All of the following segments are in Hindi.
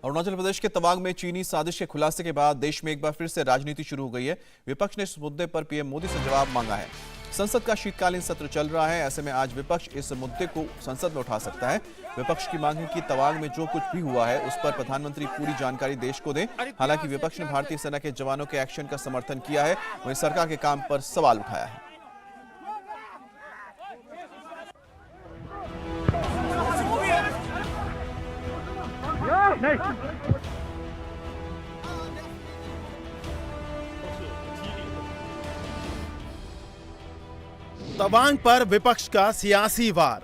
अरुणाचल प्रदेश के तवांग में चीनी साजिश के खुलासे के बाद देश में एक बार फिर से राजनीति शुरू हो गई है। विपक्ष ने इस मुद्दे पर पीएम मोदी से जवाब मांगा है। संसद का शीतकालीन सत्र चल रहा है, ऐसे में आज विपक्ष इस मुद्दे को संसद में उठा सकता है। विपक्ष की मांग है कि तवांग में जो कुछ भी हुआ है उस पर प्रधानमंत्री पूरी जानकारी देश को दें। हालांकि विपक्ष ने भारतीय सेना के जवानों के एक्शन का समर्थन किया है, वहीं सरकार के काम पर सवाल उठाया है। तवांग पर विपक्ष का सियासी वार,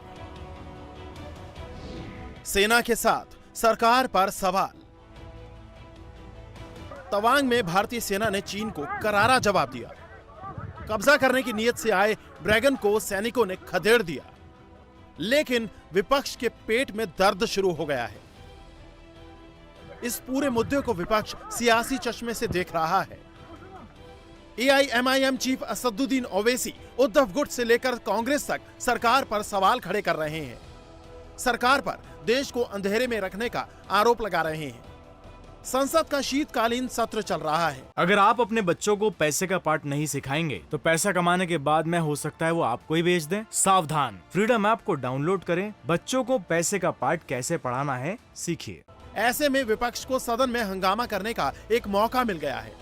सेना के साथ सरकार पर सवाल। तवांग में भारतीय सेना ने चीन को करारा जवाब दिया। कब्जा करने की नीयत से आए ड्रैगन को सैनिकों ने खदेड़ दिया, लेकिन विपक्ष के पेट में दर्द शुरू हो गया है। इस पूरे मुद्दे को विपक्ष सियासी चश्मे से देख रहा है। एआईएमआईएम चीफ असदुद्दीन ओवैसी उद्धव गुट से लेकर कांग्रेस तक सरकार पर सवाल खड़े कर रहे हैं। सरकार पर देश को अंधेरे में रखने का आरोप लगा रहे हैं। संसद का शीतकालीन सत्र चल रहा है। अगर आप अपने बच्चों को पैसे का पाठ नहीं सिखाएंगे तो पैसा कमाने के बाद में हो सकता है वो आपको ही बेच दें। सावधान, फ्रीडम ऐप को डाउनलोड करें, बच्चों को पैसे का पाठ कैसे पढ़ाना है सीखिए। ऐसे में विपक्ष को सदन में हंगामा करने का एक मौका मिल गया है।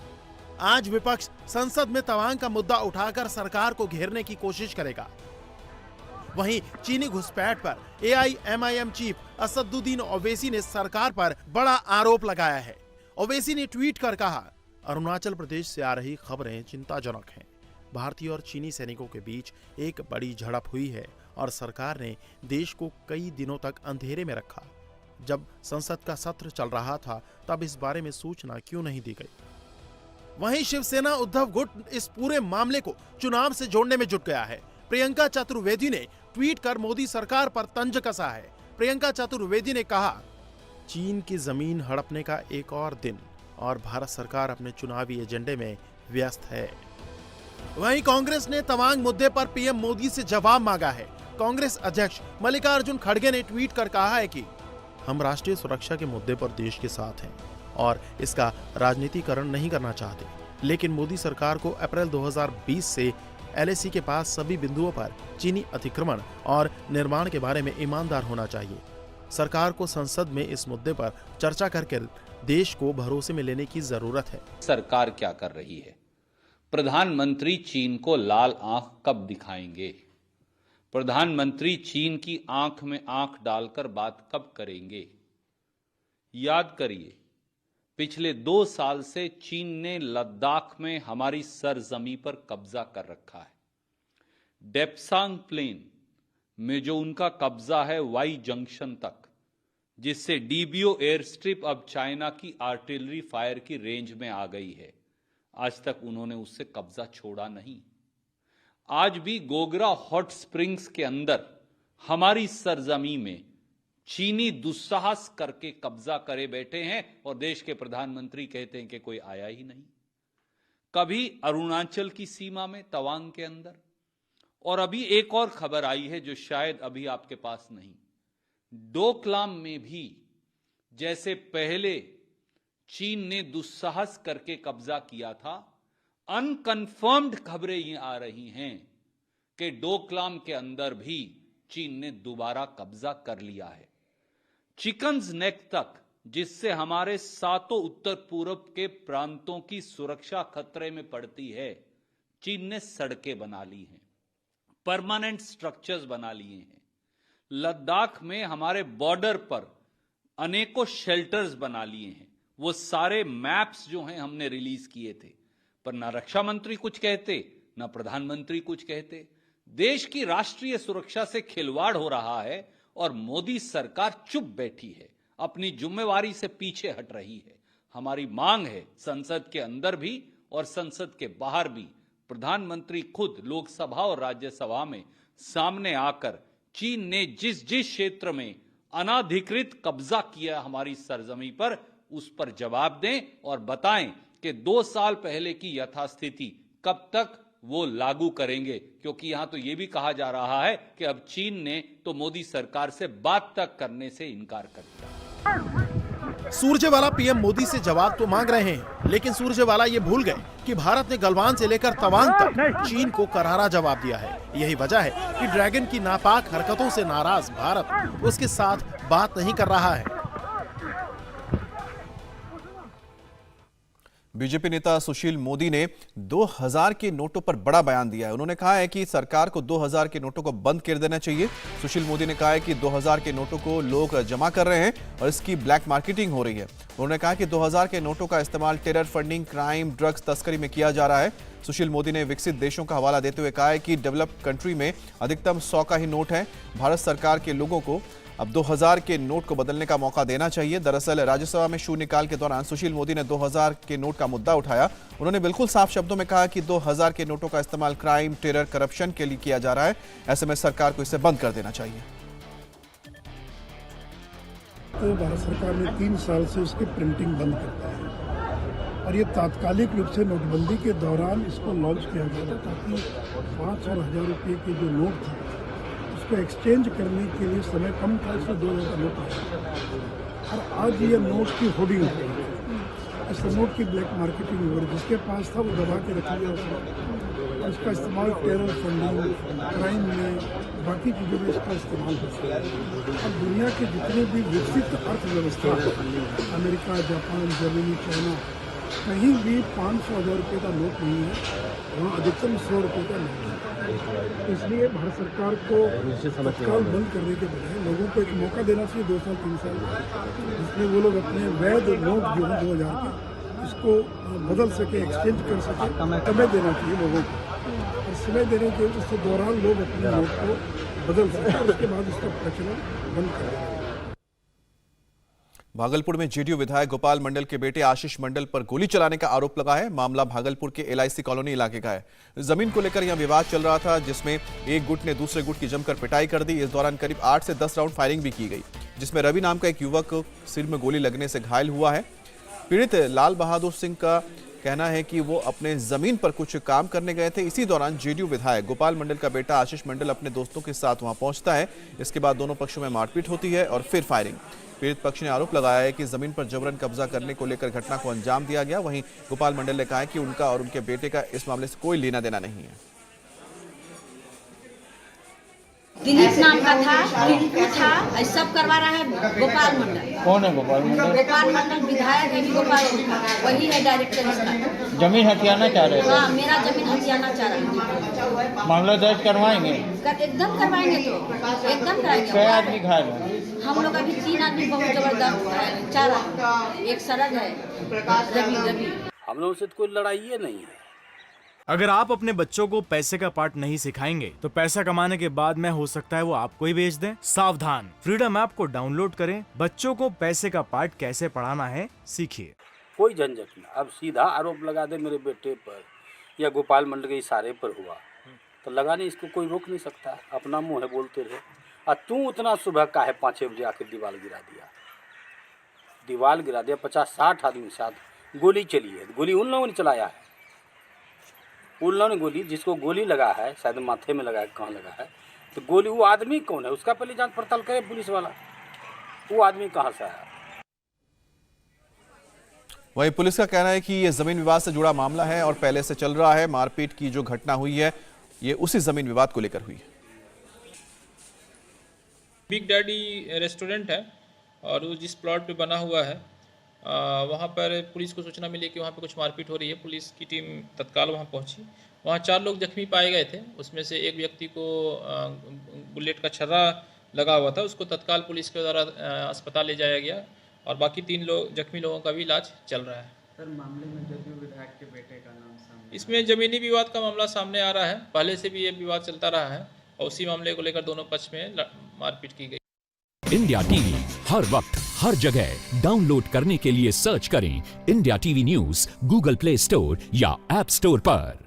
आज विपक्ष संसद में तवांग का मुद्दा उठाकर सरकार को घेरने की कोशिश करेगा। वहीं चीनी घुसपैठ पर एआईएमआईएम चीफ असदुद्दीन ओवैसी ने सरकार पर बड़ा आरोप लगाया है। ओवैसी ने ट्वीट कर कहा, अरुणाचल प्रदेश से आ रही खबरें चिंताजनक हैं। भारतीय और चीनी सैनिकों के बीच एक बड़ी झड़प हुई है और सरकार ने देश को कई दिनों तक अंधेरे में रखा। जब संसद का सत्र चल रहा था तब इस बारे में सूचना क्यों नहीं दी गई। वहीं शिवसेना उद्धव गुट इस पूरे मामले को चुनाव से जोड़ने में जुट गया है। प्रियंका चतुर्वेदी ने ट्वीट कर मोदी सरकार पर तंज कसा है। प्रियंका चतुर्वेदी ने कहा, चीन की जमीन हड़पने का एक और दिन और भारत सरकार अपने चुनावी एजेंडे में व्यस्त है। वहीं कांग्रेस ने तवांग मुद्दे पर पीएम मोदी से जवाब मांगा है। कांग्रेस अध्यक्ष मल्लिकार्जुन खड़गे ने ट्वीट कर कहा है कि हम राष्ट्रीय सुरक्षा के मुद्दे पर देश के साथ हैं और इसका राजनीतिकरण नहीं करना चाहते, लेकिन मोदी सरकार को अप्रैल 2020 से एलएसी के पास सभी बिंदुओं पर चीनी अतिक्रमण और निर्माण के बारे में ईमानदार होना चाहिए। सरकार को संसद में इस मुद्दे पर चर्चा करके देश को भरोसे में लेने की जरूरत है। सरकार क्या कर रही है? प्रधानमंत्री चीन को लाल आंख कब दिखाएंगे? प्रधानमंत्री चीन की आंख में आंख डालकर बात कब करेंगे? याद करिए, पिछले 2 साल से चीन ने लद्दाख में हमारी सरजमी पर कब्जा कर रखा है। डेप्सांग प्लेन में जो उनका कब्जा है वाई जंक्शन तक, जिससे डीबीओ एयर स्ट्रिप अब चाइना की आर्टिलरी फायर की रेंज में आ गई है, आज तक उन्होंने उससे कब्जा छोड़ा नहीं। आज भी गोगरा हॉट स्प्रिंग्स के अंदर हमारी सरजमी में चीनी दुस्साहस करके कब्जा करे बैठे हैं और देश के प्रधानमंत्री कहते हैं कि कोई आया ही नहीं। कभी अरुणाचल की सीमा में तवांग के अंदर, और अभी एक और खबर आई है जो शायद अभी आपके पास नहीं, डोकलाम में भी जैसे पहले चीन ने दुस्साहस करके कब्जा किया था, अनकंफर्म्ड खबरें ये आ रही हैं कि डोकलाम के अंदर भी चीन ने दोबारा कब्जा कर लिया है। चिकन्स नेक तक, जिससे हमारे 7 उत्तर पूर्व के प्रांतों की सुरक्षा खतरे में पड़ती है, चीन ने सड़कें बना ली हैं, परमानेंट स्ट्रक्चर्स बना लिए हैं। लद्दाख में हमारे बॉर्डर पर अनेकों शेल्टर्स बना लिए हैं। वो सारे मैप्स जो हैं हमने रिलीज किए थे, पर ना रक्षा मंत्री कुछ कहते, ना प्रधानमंत्री कुछ कहते। देश की राष्ट्रीय सुरक्षा से खिलवाड़ हो रहा है और मोदी सरकार चुप बैठी है, अपनी जिम्मेवारी से पीछे हट रही है। हमारी मांग है संसद के अंदर भी और संसद के बाहर भी प्रधानमंत्री खुद लोकसभा और राज्यसभा में सामने आकर चीन ने जिस जिस क्षेत्र में अनाधिकृत कब्जा किया हमारी सरजमी पर, उस पर जवाब दें और बताएं कि 2 साल पहले की यथास्थिति कब तक वो लागू करेंगे। क्योंकि यहां तो ये भी कहा जा रहा है कि अब चीन ने तो मोदी सरकार से बात तक करने से इनकार कर दिया। सुरजेवाला पीएम मोदी से जवाब तो मांग रहे हैं, लेकिन सुरजेवाला ये भूल गए कि भारत ने गलवान से लेकर तवांग तक चीन को करारा जवाब दिया है। यही वजह है कि ड्रैगन की नापाक हरकतों से नाराज भारत उसके साथ बात नहीं कर रहा है। बीजेपी नेता सुशील मोदी ने 2000 के नोटों पर बड़ा बयान दिया है। उन्होंने कहा है कि सरकार को 2000 के नोटों को बंद कर देना चाहिए। सुशील मोदी ने कहा है कि 2000 के नोटों को लोग जमा कर रहे हैं और इसकी ब्लैक मार्केटिंग हो रही है। उन्होंने कहा कि 2000 के नोटों का इस्तेमाल टेरर फंडिंग, क्राइम, ड्रग्स तस्करी में किया जा रहा है। सुशील मोदी ने विकसित देशों का हवाला देते हुए कहा है कि डेवलप्ड कंट्री में अधिकतम 100 का ही नोट है। भारत सरकार के लोगों को अब 2000 के नोट को बदलने का मौका देना चाहिए। दरअसल राज्यसभा में शून्यकाल के दौरान सुशील मोदी ने 2000 के नोट का मुद्दा उठाया। उन्होंने बिल्कुल साफ शब्दों में कहा कि 2000 के नोटों का इस्तेमाल क्राइम, टेरर, करप्शन के लिए किया जा रहा है। ऐसे में सरकार को इसे बंद कर देना चाहिए। तो भारत सरकार ने 3 साल से उसकी प्रिंटिंग बंद करता है और ये तात्कालिक रूप से नोटबंदी के दौरान इसको लॉन्च किया गया था ताकि 5 और 1000 रुपये के जो नोट थे उसको एक्सचेंज करने के लिए समय कम था, इसमें 2000 का नोट आया। और आज ये नोट की होर्डिंग हो गई, इस नोट की ब्लैक मार्केटिंग हो रही, जिसके पास था वो दबा के रख लिया उसने। इसका इस्तेमाल टेरर फंडिंग, क्राइम में, बाकी चीज़ों में इसका इस्तेमाल होता है। अब दुनिया के जितने भी विकसित अर्थव्यवस्था है, अमेरिका, जापान, जर्मनी, चाइना, कहीं भी 500-1000 रुपये का नोट नहीं है, वहाँ अधिकतम 100 रुपये का नोट है। इसलिए भारत सरकार को तत्काल बंद करने के बजाय लोगों को एक मौका देना चाहिए 2 साल 3 साल, जिसमें वो लोग अपने वैध नोट जो है 2000 के इसको बदल सके, एक्सचेंज कर सके। समय देना चाहिए लोगों को और समय देने के उसके दौरान लोग अपने नोट को बदल सकें, उसके बाद इसका प्रचलन बंद कर दें। भागलपुर में जेडीयू विधायक गोपाल मंडल के बेटे आशीष मंडल पर गोली चलाने का आरोप लगा है। मामला भागलपुर के एलआईसी कॉलोनी इलाके का है। जमीन को लेकर यहां विवाद चल रहा था, जिसमें एक गुट ने दूसरे गुट की जमकर पिटाई कर दी। इस दौरान करीब 8 से 10 राउंड फायरिंग भी की गई, जिसमें रवि नाम का एक युवक सिर में गोली लगने से घायल हुआ है। पीड़ित लाल बहादुर सिंह का कहना है कि वो अपने जमीन पर कुछ काम करने गए थे। इसी दौरान जेडीयू विधायक गोपाल मंडल का बेटा आशीष मंडल अपने दोस्तों के साथ वहां पहुंचता है। इसके बाद दोनों पक्षों में मारपीट होती है और फिर फायरिंग। पीड़ित पक्ष ने आरोप लगाया है कि जमीन पर जबरन कब्जा करने को लेकर घटना को अंजाम दिया गया। वहीं गोपाल मंडल ने कहा है कि उनका और उनके बेटे का इस मामले से कोई लेना देना नहीं है। दिलीप नाम का था, टिंकू था, सब करवा रहा है गोपाल मंडल। कौन है गोपाल मंडल? गोपाल मंडल विधायक है, गोपाल मंडल वही है डायरेक्टर इसका। जमीन हथियाना चाह रहे थे? हाँ, मेरा जमीन हथियाना चाह रहा है। मामला दर्ज करवाएंगे? एकदम करवाएंगे, तो एकदम कराएंगे। कई आदमी घायल हैं? हम लोग अभी 3 आदमी बहुत जबरदस्त घायल, 4 आदमी, एक सरद है, रवि। हम लोगों से तो कोई लड़ाई नहीं है। अगर आप अपने बच्चों को पैसे का पार्ट नहीं सिखाएंगे तो पैसा कमाने के बाद में हो सकता है वो आपको ही बेच दें। सावधान, फ्रीडम ऐप को डाउनलोड करें। बच्चों को पैसे का पार्ट कैसे पढ़ाना है सीखिए। कोई झंझट नहीं। अब सीधा आरोप लगा दे मेरे बेटे पर या गोपाल मंडल के इशारे पर हुआ तो लगाने इसको कोई रोक नहीं सकता। अपना मुँह है बोलते रहे। और तू उतना सुबह का है 5-6 बजे आके दीवार गिरा दिया, 50-60 आदमी के साथ गोली चली है। गोली उन लोगों ने चलाया है, उन लोगों ने गोली, जिसको गोली लगा है शायद माथे में लगा है, कहाँ लगा है, तो गोली वो आदमी कौन है उसका पहले जांच पड़ताल करे पुलिस वाला, वो आदमी कहाँ से आया। वहीं पुलिस का कहना है कि ये जमीन विवाद से जुड़ा मामला है और पहले से चल रहा है। मारपीट की जो घटना हुई है ये उसी जमीन विवाद को लेकर हुई है। बिग डैडी रेस्टोरेंट है और वो जिस प्लॉट पे बना हुआ है वहाँ पर पुलिस को सूचना मिली कि वहाँ पे कुछ मारपीट हो रही है। पुलिस की टीम तत्काल वहाँ पहुँची। वहाँ 4 लोग जख्मी पाए गए थे। उसमें से एक व्यक्ति को बुलेट का छर्रा लगा हुआ था, उसको तत्काल पुलिस के द्वारा अस्पताल ले जाया गया और बाकी 3 जख्मी लोगों का भी इलाज चल रहा है। सर, मामले में जदयू विधायक के बेटे का नाम सामने, इसमें जमीनी विवाद का मामला सामने आ रहा है। पहले से भी ये विवाद चलता रहा है और उसी मामले को लेकर दोनों पक्ष में मारपीट की गई। इंडिया टीवी हर वक्त हर जगह डाउनलोड करने के लिए सर्च करें India TV news Google play store या ऐप स्टोर पर।